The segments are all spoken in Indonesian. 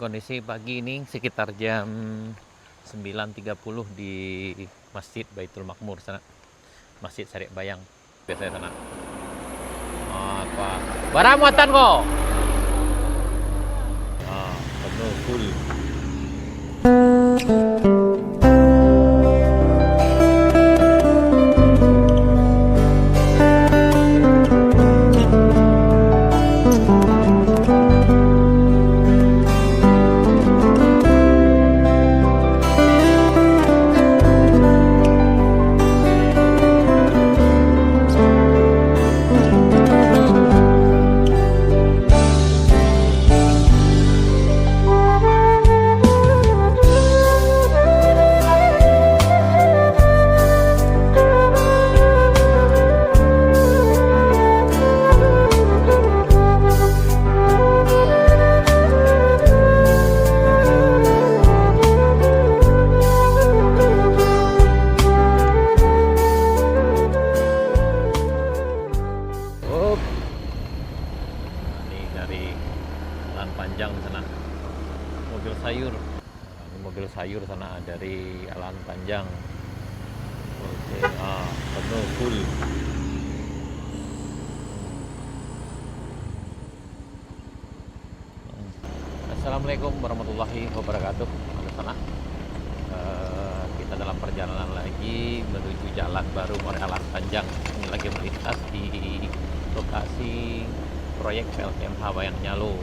kondisi pagi ini sekitar jam 9.30 di Masjid Baitul Makmur sana. Masjid Syariah Bayang. Biasanya sana. Apa? Barang muatan kok. Penuh full. Panjang sana mobil sayur, mobil sayur sana dari Alan Panjang. Oke, penuh full. Assalamualaikum warahmatullahi wabarakatuh. Sana kita dalam perjalanan lagi menuju jalan baru Alan Panjang. Ini lagi melintas di lokasi proyek PLTMH Wayang Nyalo.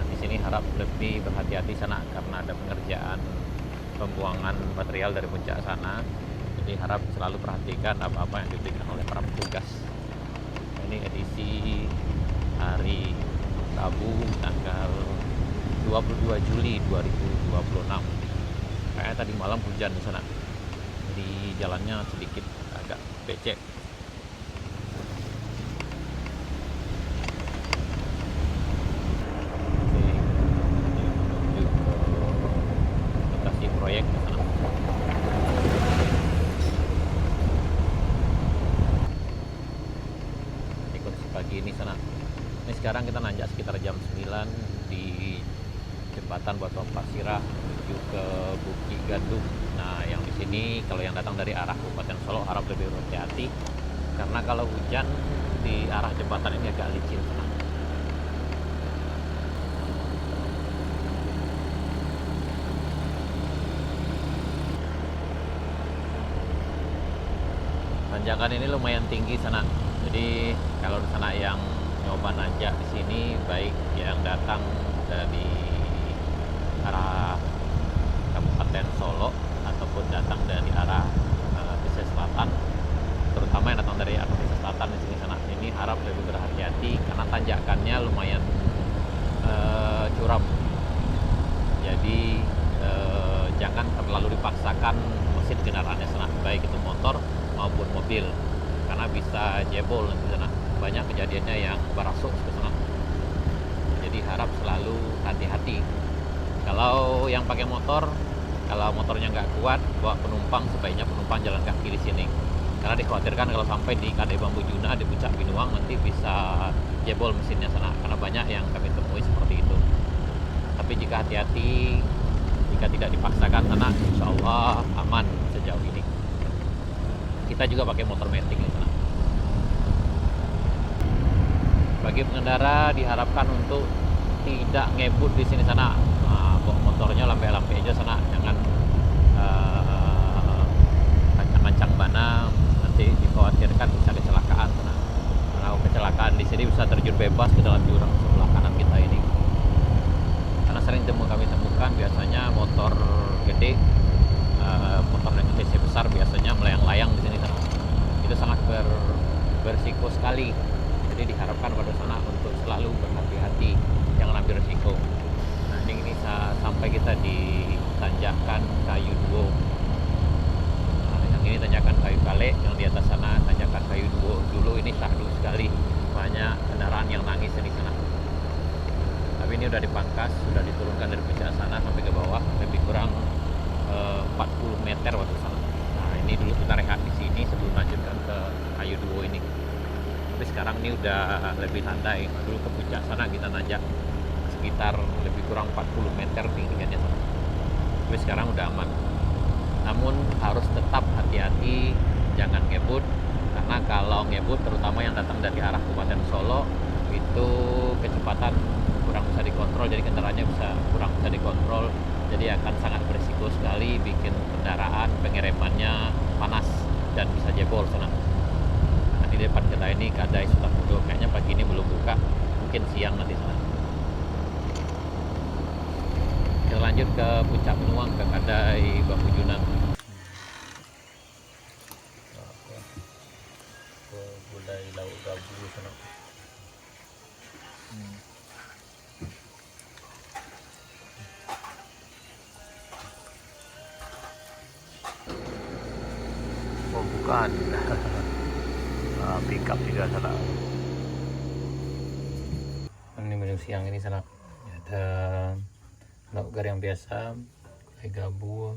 Di sini harap lebih berhati-hati sana karena ada pengerjaan pembuangan material dari puncak sana. Jadi harap selalu perhatikan apa-apa yang diberikan oleh para petugas. Ini edisi hari Rabu tanggal 22 Juli 2026. Kayaknya tadi malam hujan di sana. Jadi jalannya sedikit agak becek. Pagi ini sana. Ini sekarang kita nanjak sekitar jam 9 di jembatan Batu Pasirah menuju ke Bukit Gandum. Nah, yang di sini kalau yang datang dari arah Kabupaten Solo harap lebih berhati-hati karena kalau hujan di arah jembatan ini agak licin sana. Tanjakan ini lumayan tinggi sana. Jadi kalau di sana yang nyoba nanjak di sini, baik yang datang dari arah Kabupaten Solo ataupun datang dari arah Pesisir Selatan, terutama yang datang dari arah Pesisir Selatan di sini sana, ini harap lebih berhati-hati karena tanjakannya lumayan curam. Jadi jangan terlalu dipaksakan mesin kendaraannya sana, baik itu motor maupun mobil, karena bisa jebol nanti sana. Banyak kejadiannya yang barasuk ke sana. Jadi harap selalu hati-hati. Kalau yang pakai motor, kalau motornya nggak kuat bawa penumpang, sebaiknya penumpang jalan kaki di sini. Karena dikhawatirkan kalau sampai di Kadai Bambu Juna di Puncak Binuang nanti bisa jebol mesinnya sana. Karena banyak yang kami temui seperti itu. Tapi jika hati-hati, jika tidak dipaksakan sana, insya Allah aman sejauh ini. Kita juga pakai motor metik di sana. Bagi pengendara diharapkan untuk tidak ngebut di sini sana. Bawa motornya lampe-lampe aja sana, jangan kencang-kencang mana, nanti dikhawatirkan bisa kecelakaan sana. Karena kecelakaan di sini bisa terjun bebas ke dalam jurang sebelah kanan kita ini. Karena sering kami temukan biasanya motor gede, motor dengan cc besar biasanya melayang-layang di sini sana. Itu sangat berisiko sekali. Jadi diharapkan pada sana untuk selalu berhati-hati, jangan ambil risiko. Nah, ini sampai kita di tanjakan Kayu Duo. Nah, yang ini tanjakan Kayu Kale, yang di atas sana tanjakan Kayu Duo. Dulu ini syahdu sekali, banyak kendaraan yang nangis di sana. Tapi ini udah dipangkas, sudah diturunkan dari puncak sana sampai ke bawah, lebih kurang 40 meter waktu sana. Nah, ini dulu kita rehat di sini sebelum lanjutkan ke Kayu Duo ini. Tapi sekarang ini udah lebih santai. Dulu ke puncak sana kita nanjak sekitar lebih kurang 40 meter tingginya sana. Tapi sekarang udah aman. Namun harus tetap hati-hati, jangan ngebut, karena kalau ngebut terutama yang datang dari arah Kabupaten Solo itu kecepatan kurang bisa dikontrol, jadi kendaraannya kurang bisa dikontrol, jadi akan sangat berisiko sekali bikin kendaraan pengeremannya panas dan bisa jebol sana. Nah, di depan kita ini Kadai Sutarmudo, kayaknya pagi ini belum buka, mungkin siang nanti sana. Kita lanjut ke Puncak Benuang, ke Kadai Bambujunan. Gulai lauk gabu sana. Oh bukan. Pick up juga sana. Ini menu siang ini sana. Ada lauk garing biasa, gulai gabu,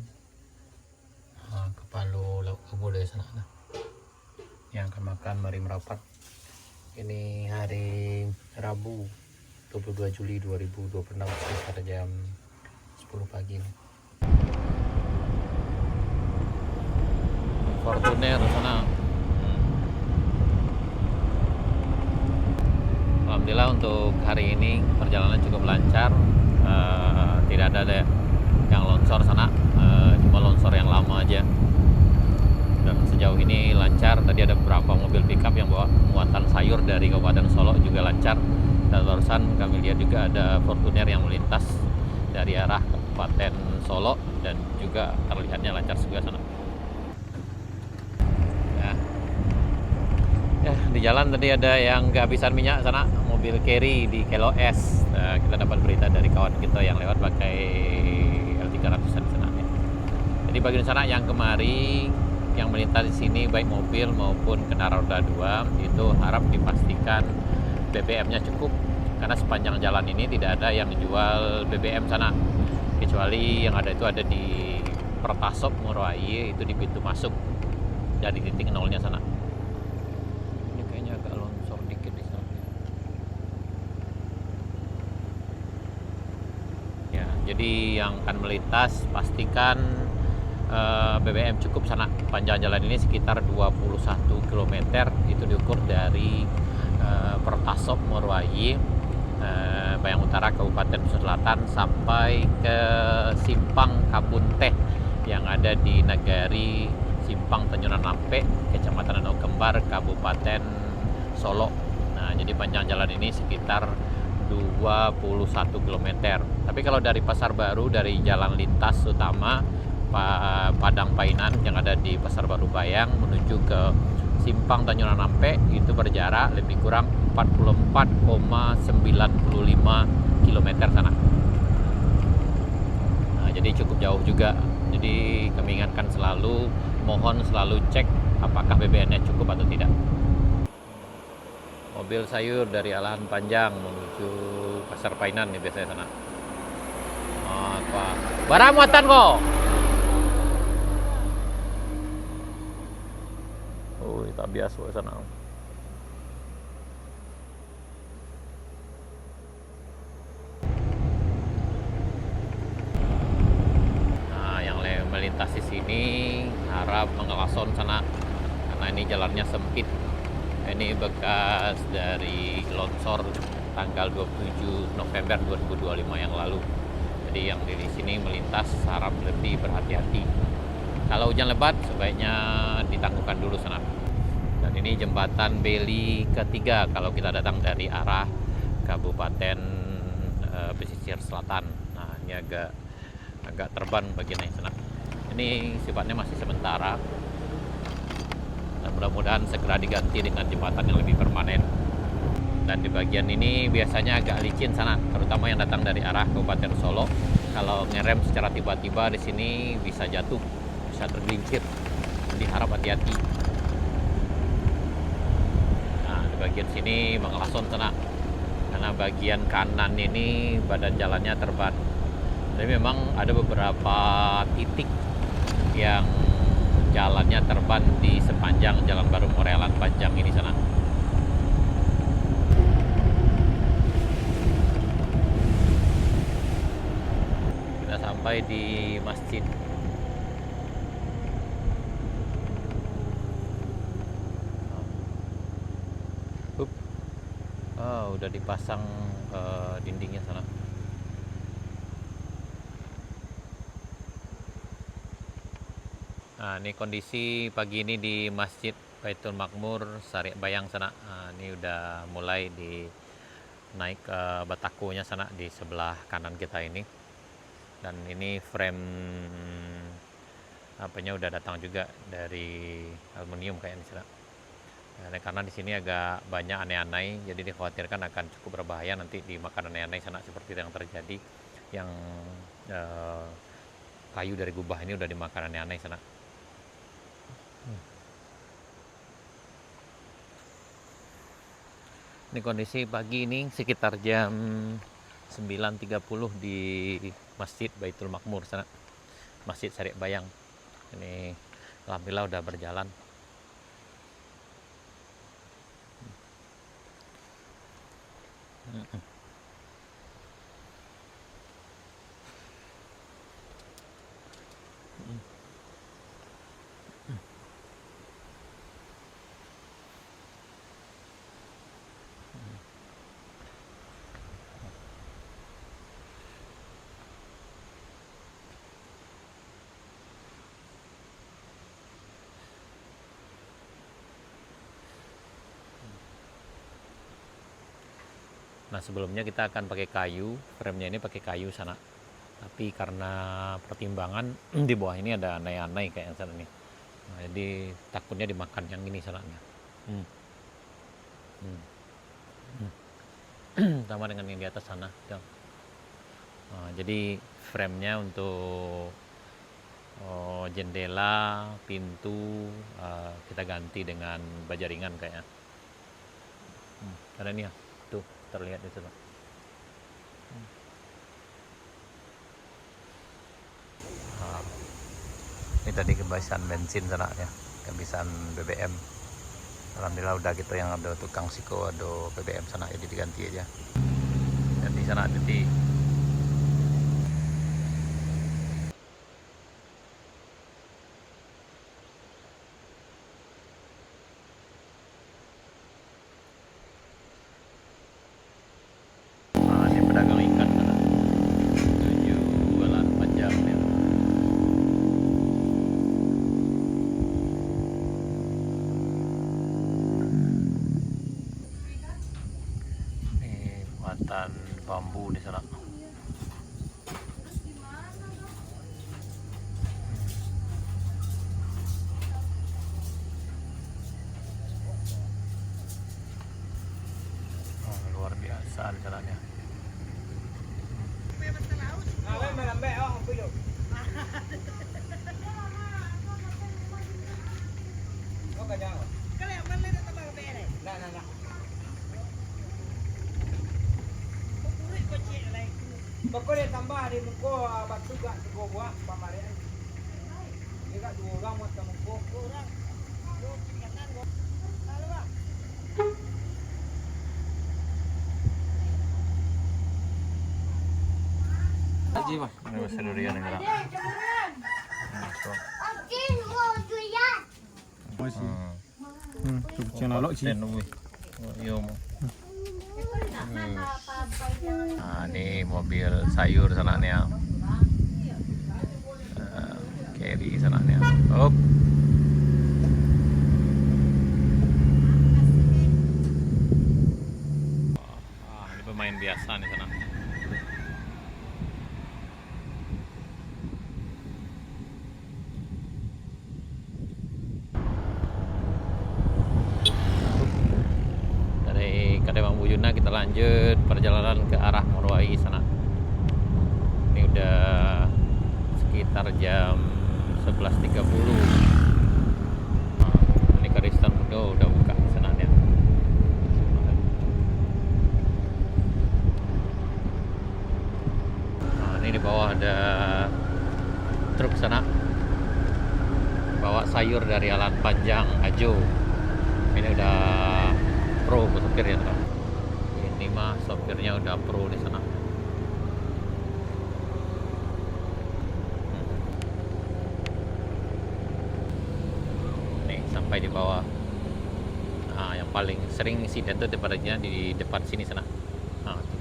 kepalu lauk gabu dari sana. Yang akan makan mari merapat. Ini hari Rabu 22 Juli 2026 sekitar jam 10 pagi. Fortuner sana. Alhamdulillah untuk hari ini perjalanan cukup lancar. Tidak ada yang longsor sana, cuma longsor yang lama aja. Dan sejauh ini lancar. Tadi ada beberapa mobil pickup yang bawa muatan sayur dari Kabupaten Solo juga lancar. Dan barusan kami lihat juga ada Fortuner yang melintas dari arah Kabupaten Solo dan juga terlihatnya lancar juga sana. Ya, di jalan tadi ada yang kehabisan minyak sana, mobil carry di Kelo S. Nah, kita dapat berita dari kawan kita yang lewat pakai L300-an sana. Jadi bagian sana yang kemari yang melintas di sini baik mobil maupun kendaraan roda 2 itu harap dipastikan BBM-nya cukup, karena sepanjang jalan ini tidak ada yang jual BBM sana, kecuali yang ada itu ada di Pertasop Morowali, itu di pintu masuk dari titik nolnya sana. Ini kayaknya agak longsor dikit di sana. Ya, jadi yang akan melintas pastikan BBM cukup sana. Panjang jalan ini sekitar 21 km, itu diukur dari Pertasop Morowali, Bayang Utara Kabupaten Selatan sampai ke Simpang Kabunteh yang ada di Nagari Simpang Tanjuran Lampe, Kecamatan Danau Kembar, Kabupaten Solo. Nah, jadi panjang jalan ini sekitar 21 km. Tapi kalau dari Pasar Baru, dari jalan lintas utama Padang Painan yang ada di Pasar Baru Bayang menuju ke Simpang Tanjuran Lampe itu berjarak lebih kurang 44,95 km sana. Nah, jadi cukup jauh juga. Jadi kami ingatkan selalu, mohon selalu cek apakah BBM-nya cukup atau tidak. Mobil sayur dari Alahan Panjang menuju Pasar Painan nih biasanya sana. Apa? Barang muatan kok. Oh, tak biasa sana. Nah, yang melintas di sini harap mengelason sana, karena ini jalannya sempit. Ini bekas dari longsor tanggal 27 November 2025 yang lalu. Jadi yang di sini melintas harap lebih berhati-hati. Kalau hujan lebat sebaiknya ditangguhkan dulu sana. Dan ini jembatan Beli ketiga kalau kita datang dari arah Kabupaten Pesisir Selatan. Nah, ini agak terban bagian yang sana. Ini sifatnya masih sementara. Dan mudah-mudahan segera diganti dengan jembatan yang lebih permanen. Dan di bagian ini biasanya agak licin sana, terutama yang datang dari arah Kabupaten Solo. Kalau ngerem secara tiba-tiba di sini bisa jatuh, bisa tergelincir. Jadi harap hati-hati. Nah, di bagian sini mengelason sana, karena bagian kanan ini badan jalannya terban. Jadi memang ada beberapa titik yang jalannya terban di sepanjang Jalan Baru Morealan Panjang ini sana. sampai di masjid. Udah dipasang dindingnya sana. Nah, ini kondisi pagi ini di Masjid Baitul Makmur Sari Bayang sana. Nah, ini udah mulai di naik ke batakonya sana di sebelah kanan kita ini. Dan ini frame apanya udah datang juga dari aluminium kayaknya sana. Nah, karena di sini agak banyak aneh-aneh, jadi dikhawatirkan akan cukup berbahaya nanti dimakan aneh-aneh sana seperti yang terjadi, yang kayu dari gubah ini udah dimakan aneh-aneh sana. Ini kondisi pagi ini sekitar jam 9.30 di Masjid Baitul Makmur sana, Masjid Sari Bayang. Ini alhamdulillah udah berjalan. Nah, sebelumnya kita akan pakai kayu, frame-nya ini pakai kayu sana. Tapi karena pertimbangan di bawah ini ada aneh-aneh kayak yang sana nih. Nah, jadi takutnya dimakan yang ini sana. Sama dengan yang di atas sana. Nah, jadi frame-nya untuk jendela, pintu kita ganti dengan baja ringan kayaknya. Karena ini ya, tuh terlihat di situ. Ini tadi kehabisan bensin sana ya, kehabisan BBM. Alhamdulillah udah gitu, yang ada tukang siko, ada BBM sana, jadi diganti aja. Ganti sana, jadi ini pedagang ikan sana. 7 jam ya. Ini muatan bambu di sana. Luar biasa di sana ya. Pokoknya tambah di muka batu gak sego buah pamarian. Dia gak 2 orang buat muka. 2 orang. Haji Mas, ini masih durian yang gerak. Nah, ini mobil sayur sana nih ya. Carry sana nih ya. Op. Ini pemain biasa nih sana. Kademang Buyuna kita lanjut perjalanan ke arah Morowai sana. Ini udah sekitar jam 11.30. Ini Karistan udah buka di sana ya. Nah, ini di bawah ada truk sana bawa sayur dari Alan Panjang Ajo. Ini udah pro sopir ya teman. Ini mah sopirnya udah pro di sana. di bawah. Nah, yang paling sering insiden itu depannya di depan sini sana. Nah, tuh.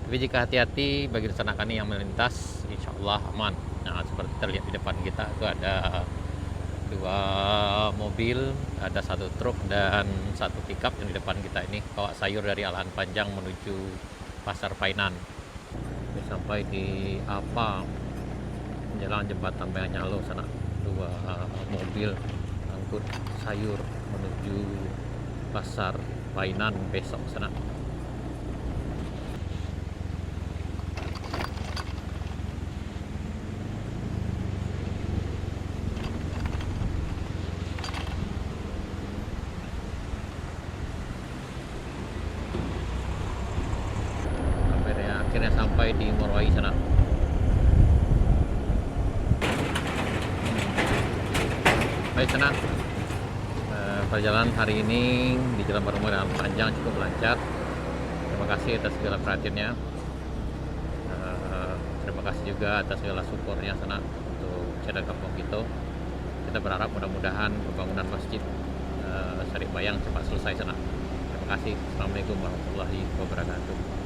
Tapi jika hati-hati bagi rekan-rekan yang melintas, insya Allah aman. Nah, seperti terlihat di depan kita itu ada 2 mobil, ada 1 truk dan 1 pickup yang di depan kita ini bawa sayur dari Alahan Panjang menuju Pasar Painan. Sampai di jalan jembatan Bayanyalo sana, 2 mobil angkut sayur menuju Pasar Painan besok sana. Akhirnya sampai di Morowai sana. Baik sana, perjalanan hari ini di Jalan Baru Alahan Panjang cukup lancar. Terima kasih atas segala perhatiannya. Terima kasih juga atas segala supportnya sana untuk channel Kampung Kito. Kita berharap mudah-mudahan pembangunan masjid Sari Bayang cepat selesai sana. Terima kasih. Assalamualaikum warahmatullahi wabarakatuh.